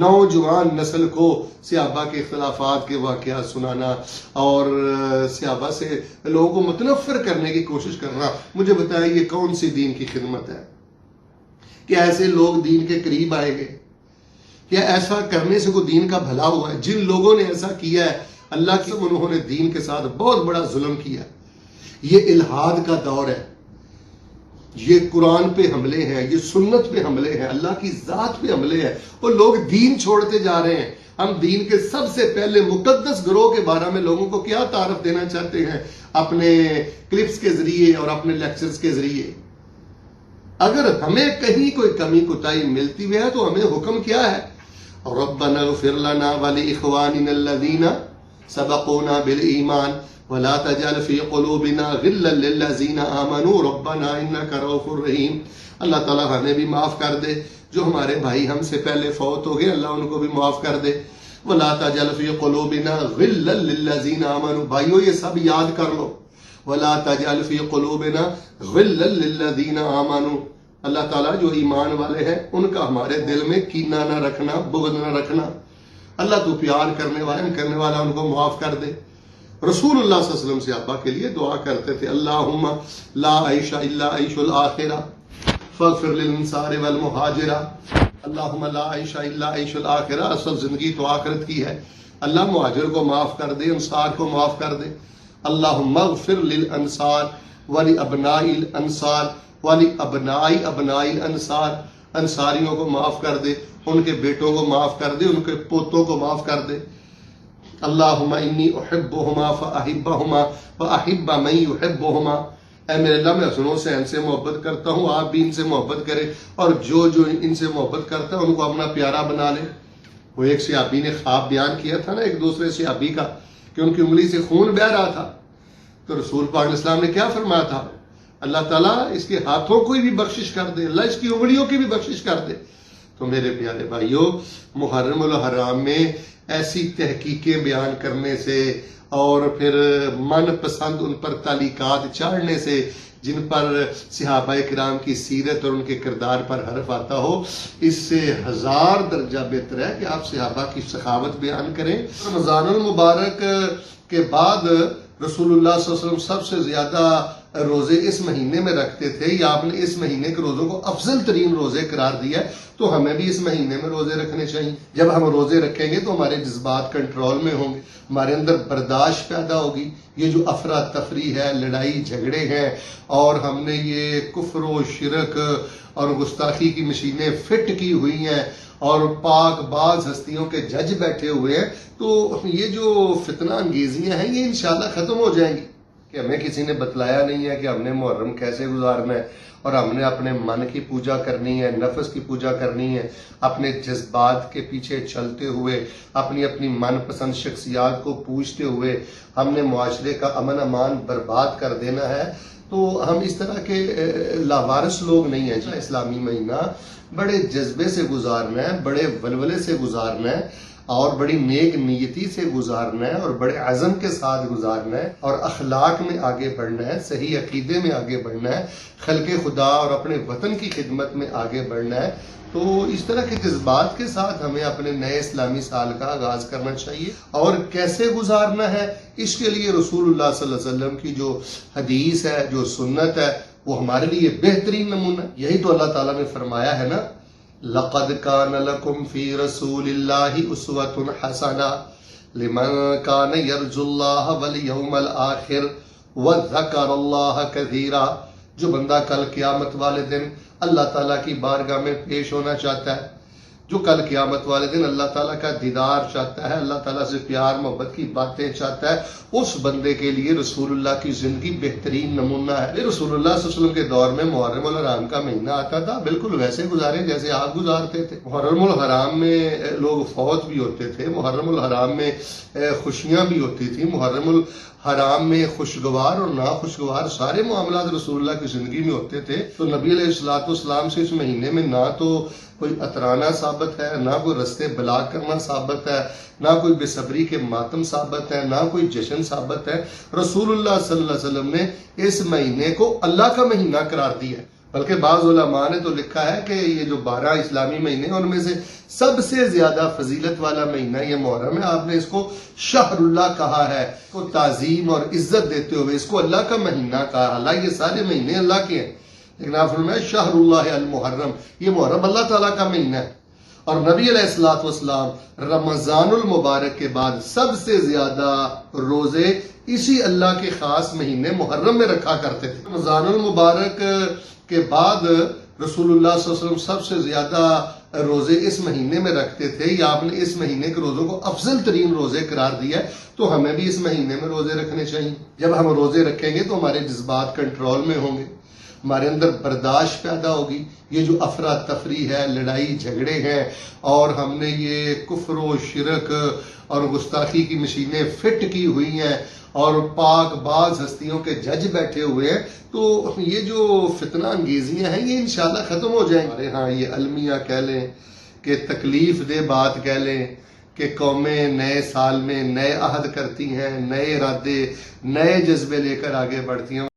نوجوان نسل کو صحابہ کے اختلافات کے واقعات سنانا اور صحابہ سے لوگوں کو متنفر کرنے کی کوشش کرنا، مجھے بتائیں یہ کون سی دین کی خدمت ہے؟ کیا ایسے لوگ دین کے قریب آئیں گے؟ کیا ایسا کرنے سے کوئی دین کا بھلا ہوا ہے؟ جن لوگوں نے ایسا کیا ہے اللہ کی انہوں نے دین کے ساتھ بہت بڑا ظلم کیا. یہ الہاد کا دور ہے، یہ قرآن پہ حملے ہیں، یہ سنت پہ حملے ہیں، اللہ کی ذات پہ حملے ہیں، اور لوگ دین چھوڑتے جا رہے ہیں. ہم دین کے سب سے پہلے مقدس گروہ کے بارے میں لوگوں کو کیا تعارف دینا چاہتے ہیں اپنے کلپس کے ذریعے اور اپنے لیکچرز کے ذریعے. اگر ہمیں کہیں کوئی کمی کوتاہی ملتی ہوئی ہے تو ہمیں حکم کیا ہے؟ ربنا اغفر لنا ولاخواننا الذین سبقونا بالایمان ولا تجعل في قلوبنا غلا للذین آمنوا ربنا انک رؤوف رحیم. اللہ تعالیٰ ہمیں بھی معاف کر دے، جو ہمارے بھائی ہم سے پہلے فوت ہو گئے اللہ ان کو بھی معاف کر دے. ولا تجعل في قلوبنا غلا للذین آمنوا، بھائیو یہ سب یاد کر لو. ولا تجعل في قلوبنا غلا للذین آمنوا، اللہ تعالیٰ جو ایمان والے ہیں ان کا ہمارے دل میں کینہ نہ رکھنا، بغض نہ رکھنا. اللہ تو پیار کرنے والا ان کو معاف کر دے. رسول اللہ صلی اللہ علیہ وسلم سے صحابہ کے لیے دعا کرتے تھے، اللہم لا عیش الا عیش الآخرہ فاغفر للانصار والمہاجرہ. اللہم لا عیش الا عیش الآخرہ، اصل زندگی تو آخرت کی ہے. اللہ مہاجر کو معاف کر دے، انصار کو معاف کر دے. اللہم اغفر للانصار ولابناء الانصار ولابناء ابناء الانصار، انصاریوں کو معاف کر دے، ان کے بیٹوں کو معاف کر دے، ان کے پوتوں کو معاف کر دے. اللہم انی احبہما فاحبہما واحب من یحبہما، اے میرے اللہ میں حسن حسین سے محبت کرتا ہوں، آپ بھی ان سے محبت کریں، اور جو ان سے محبت کرتا ہے ان کو اپنا پیارا بنا لے. وہ ایک صحابی نے خواب بیان کیا تھا نا ایک دوسرے صحابی کا کہ ان کی انگلی سے خون بہہ رہا تھا، تو رسول پاک علیہ السلام نے کیا فرمایا تھا؟ اللہ تعالیٰ اس کے ہاتھوں کو بھی بخشش کر دے، اللہ اس کی انگلیوں کی بھی بخشش کر دے. تو میرے پیارے بھائیوں، محرم الحرام میں ایسی تحقیقیں بیان کرنے سے اور پھر من پسند ان پر تعلیقات چاڑنے سے جن پر صحابہ کرام کی سیرت اور ان کے کردار پر حرف آتا ہو، اس سے 1000 درجہ بہتر ہے کہ آپ صحابہ کی سخاوت بیان کریں. رمضان المبارک کے بعد رسول اللہ صلی اللہ علیہ وسلم سب سے زیادہ روزے اس مہینے میں رکھتے تھے، یا آپ نے اس مہینے کے روزوں کو افضل ترین روزے قرار دیا ہے، تو ہمیں بھی اس مہینے میں روزے رکھنے چاہیے. جب ہم روزے رکھیں گے تو ہمارے جذبات کنٹرول میں ہوں گے، ہمارے اندر برداشت پیدا ہوگی. یہ جو افراتفری ہے، لڑائی جھگڑے ہیں، اور ہم نے یہ کفر و شرک اور گستاخی کی مشینیں فٹ کی ہوئی ہیں اور پاک باز ہستیوں کے جج بیٹھے ہوئے ہیں، تو یہ جو فتنہ انگیزیاں ہیں یہ انشاءاللہ ختم ہو جائیں گی. کہ ہمیں کسی نے بتلایا نہیں ہے کہ ہم نے محرم کیسے گزارنا ہے، اور ہم نے اپنے من کی پوجا کرنی ہے، نفس کی پوجا کرنی ہے، اپنے جذبات کے پیچھے چلتے ہوئے اپنی من پسند شخصیات کو پوجتے ہوئے ہم نے معاشرے کا امن امان برباد کر دینا ہے. تو ہم اس طرح کے لاوارث لوگ نہیں ہیں. اسلامی مہینہ بڑے جذبے سے گزارنا ہے، بڑے ولولے سے گزارنا ہے، اور بڑی نیک نیتی سے گزارنا ہے، اور بڑے عزم کے ساتھ گزارنا ہے، اور اخلاق میں آگے بڑھنا ہے، صحیح عقیدے میں آگے بڑھنا ہے، خلق خدا اور اپنے وطن کی خدمت میں آگے بڑھنا ہے. تو اس طرح کے جذبات کے ساتھ ہمیں اپنے نئے اسلامی سال کا آغاز کرنا چاہیے. اور کیسے گزارنا ہے، اس کے لیے رسول اللہ صلی اللہ علیہ وسلم کی جو حدیث ہے، جو سنت ہے، وہ ہمارے لیے بہترین نمونہ. یہی تو اللہ تعالیٰ نے فرمایا ہے نا، لَقَدْ كَانَ لَكُمْ فِي رَسُولِ اللَّهِ أُسْوَةٌ حَسَنَةٌ لِمَنْ كَانَ يَرْجُو اللَّهَ وَالْيَوْمَ الْآخِرَ وَذَكَرَ اللَّهَ كَثِيرًا. جو بندہ کل قیامت والے دن اللہ تعالیٰ کی بارگاہ میں پیش ہونا چاہتا ہے، جو کل قیامت والے دن اللہ تعالیٰ کا دیدار چاہتا ہے، اللہ تعالیٰ سے پیار محبت کی باتیں چاہتا ہے، اس بندے کے لیے رسول اللہ کی زندگی بہترین نمونہ ہے. رسول اللہ صلی اللہ علیہ وسلم کے دور میں محرم الحرام کا مہینہ آتا تھا، بالکل ویسے گزارے جیسے آپ گزارتے تھے. محرم الحرام میں لوگ فوت بھی ہوتے تھے، محرم الحرام میں خوشیاں بھی ہوتی تھیں، محرم الحرام میں خوشگوار اور ناخوشگوار سارے معاملات رسول اللہ کی زندگی میں ہوتے تھے. تو نبی علیہ السلام سے اس مہینے میں نہ تو کوئی اترانا ثابت ہے، نہ کوئی رستے بلاک کرنا ثابت ہے، نہ کوئی بے صبری کے ماتم ثابت ہے، نہ کوئی جشن ثابت ہے. رسول اللہ صلی اللہ علیہ وسلم نے اس مہینے کو اللہ کا مہینہ قرار دیا ہے. بلکہ بعض علماء نے تو لکھا ہے کہ یہ جو 12 اسلامی مہینے ہیں ان میں سے سب سے زیادہ فضیلت والا مہینہ یہ محرم ہے. آپ نے اس کو شہر اللہ کہا ہے, اس کو تعظیم اور عزت دیتے ہوئے اس کو اللہ کا مہینہ کہا. حالانکہ یہ سارے مہینے اللہ کے ہیں, لیکن آپ فرمایا شہر اللہ المحرم, یہ محرم اللہ تعالیٰ کا مہینہ ہے. اور نبی علیہ الصلوۃ والسلام رمضان المبارک کے بعد سب سے زیادہ روزے اسی اللہ کے خاص مہینے محرم میں رکھا کرتے تھے. رمضان المبارک کے بعد رسول اللہ صلی اللہ علیہ وسلم سب سے زیادہ روزے اس مہینے میں رکھتے تھے, یا آپ نے اس مہینے کے روزوں کو افضل ترین روزے قرار دیا ہے. تو ہمیں بھی اس مہینے میں روزے رکھنے چاہیے. جب ہم روزے رکھیں گے تو ہمارے جذبات کنٹرول میں ہوں گے, ہمارے اندر برداشت پیدا ہوگی. یہ جو افراتفری ہے, لڑائی جھگڑے ہیں, اور ہم نے یہ کفر و شرک اور گستاخی کی مشینیں فٹ کی ہوئی ہیں اور پاک باز ہستیوں کے جج بیٹھے ہوئے ہیں, تو یہ جو فتنہ انگیزیاں ہیں یہ انشاءاللہ ختم ہو جائیں گے. ہاں یہ المیہ کہہ لیں کہ تکلیف دہ بات کہہ لیں کہ قومیں نئے سال میں نئے عہد کرتی ہیں, نئے ارادے نئے جذبے لے کر آگے بڑھتی ہیں.